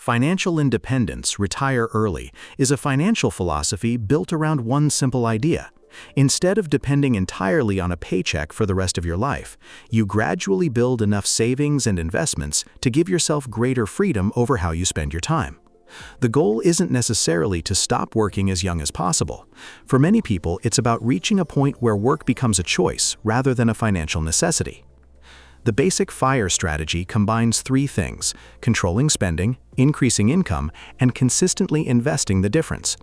Financial independence, retire early, is a financial philosophy built around one simple idea. Instead of depending entirely on a paycheck for the rest of your life, you gradually build enough savings and investments to give yourself greater freedom over how you spend your time. The goal isn't necessarily to stop working as young as possible. For many people, it's about reaching a point where work becomes a choice rather than a financial necessity. The basic FIRE strategy combines three things: controlling spending, increasing income, and consistently investing the difference.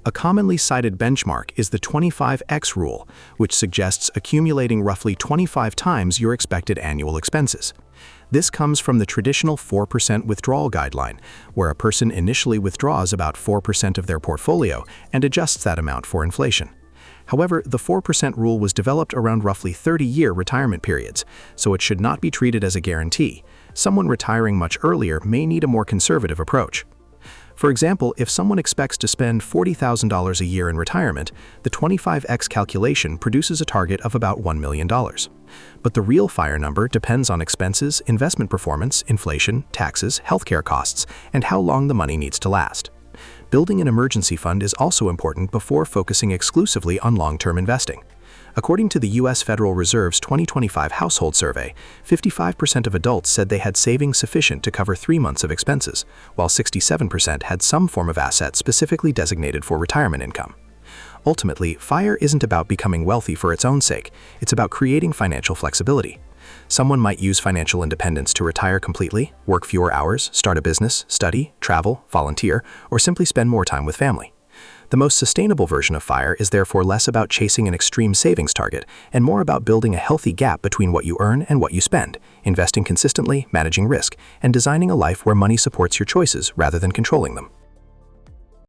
A commonly cited benchmark is the 25x rule, which suggests accumulating roughly 25 times your expected annual expenses. This comes from the traditional 4% withdrawal guideline, where a person initially withdraws about 4% of their portfolio and adjusts that amount for inflation. However, the 4% rule was developed around roughly 30-year retirement periods, so it should not be treated as a guarantee. Someone retiring much earlier may need a more conservative approach. For example, if someone expects to spend $40,000 a year in retirement, the 25x calculation produces a target of about $1 million. But the real FIRE number depends on expenses, investment performance, inflation, taxes, healthcare costs, and how long the money needs to last. Building an emergency fund is also important before focusing exclusively on long-term investing. According to the U.S. Federal Reserve's 2025 household survey, 55% of adults said they had savings sufficient to cover 3 months of expenses, while 67% had some form of asset specifically designated for retirement income. Ultimately, FIRE isn't about becoming wealthy for its own sake, it's about creating financial flexibility. Someone might use financial independence to retire completely, work fewer hours, start a business, study, travel, volunteer, or simply spend more time with family. The most sustainable version of FIRE is therefore less about chasing an extreme savings target and more about building a healthy gap between what you earn and what you spend, investing consistently, managing risk, and designing a life where money supports your choices rather than controlling them.